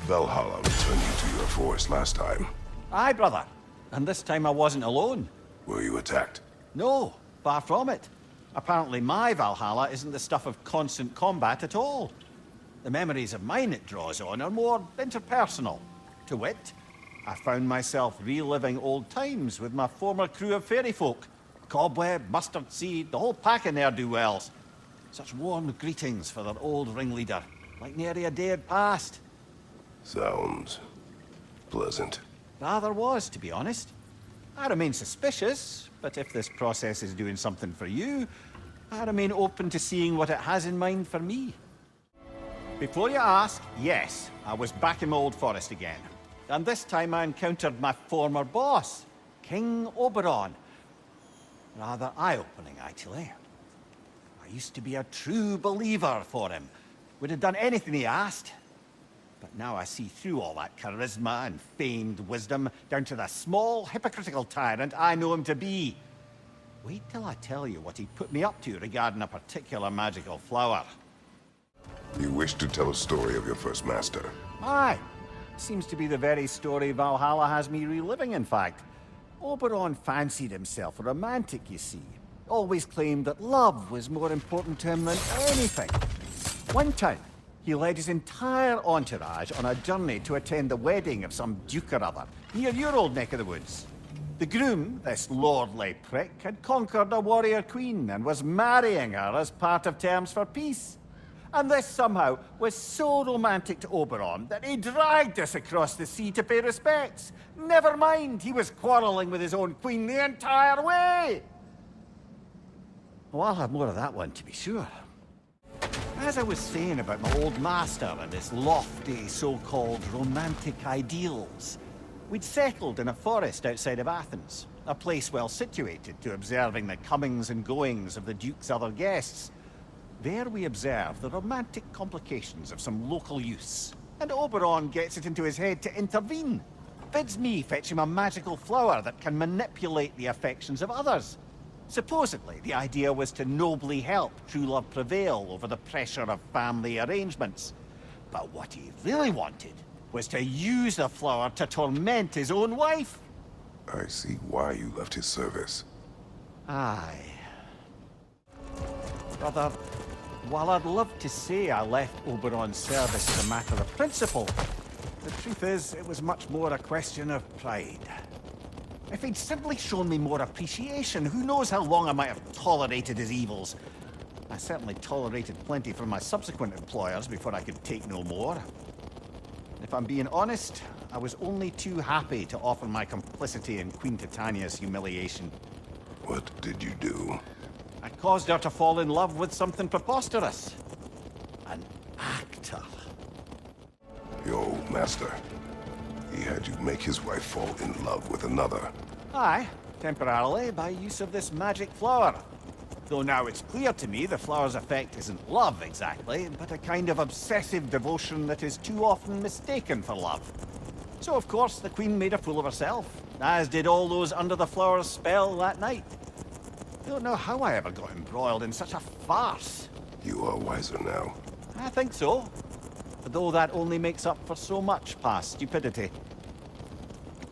Valhalla returned you to your forest last time. Aye, brother. And this time I wasn't alone. Were you attacked? No, far from it. Apparently my Valhalla isn't the stuff of constant combat at all. The memories of mine it draws on are more interpersonal. To wit, I found myself reliving old times with my former crew of fairy folk. Cobweb, mustard seed, the whole pack of ne'er-do-wells. Such warm greetings for their old ringleader, like nary a day had passed. Sounds pleasant. Rather was, to be honest. I remain suspicious, but if this process is doing something for you, I remain open to seeing what it has in mind for me. Before you ask, yes, I was back in my old forest again. And this time I encountered my former boss, King Oberon. Rather eye-opening, actually. I used to be a true believer for him. Would have done anything he asked. But now I see through all that charisma and feigned wisdom down to the small, hypocritical tyrant I know him to be. Wait till I tell you what he put me up to regarding a particular magical flower. You wish to tell a story of your first master? Aye. Seems to be the very story Valhalla has me reliving, in fact. Oberon fancied himself a romantic, you see. Always claimed that love was more important to him than anything. One time, he led his entire entourage on a journey to attend the wedding of some duke or other, near your old neck of the woods. The groom, this lordly prick, had conquered a warrior queen and was marrying her as part of terms for peace. And this somehow was so romantic to Oberon that he dragged us across the sea to pay respects. Never mind, he was quarreling with his own queen the entire way! Well, I'll have more of that one, to be sure. As I was saying about my old master and his lofty, so-called romantic ideals, we'd settled in a forest outside of Athens, a place well situated to observing the comings and goings of the Duke's other guests. There we observe the romantic complications of some local use, and Oberon gets it into his head to intervene. Bids me fetch him a magical flower that can manipulate the affections of others. Supposedly, the idea was to nobly help true love prevail over the pressure of family arrangements. But what he really wanted was to use the flower to torment his own wife. I see why you left his service. Aye. Brother, while I'd love to say I left Oberon's service as a matter of principle, the truth is it was much more a question of pride. If he'd simply shown me more appreciation, who knows how long I might have tolerated his evils. I certainly tolerated plenty from my subsequent employers before I could take no more. If I'm being honest, I was only too happy to offer my complicity in Queen Titania's humiliation. What did you do? I caused her to fall in love with something preposterous. An actor. Your old master. He had you make his wife fall in love with another. Aye, temporarily, by use of this magic flower. Though now it's clear to me the flower's effect isn't love exactly, but a kind of obsessive devotion that is too often mistaken for love. So of course the Queen made a fool of herself, as did all those under the flower's spell that night. Don't know how I ever got embroiled in such a farce. You are wiser now. I think so. Though that only makes up for so much past stupidity.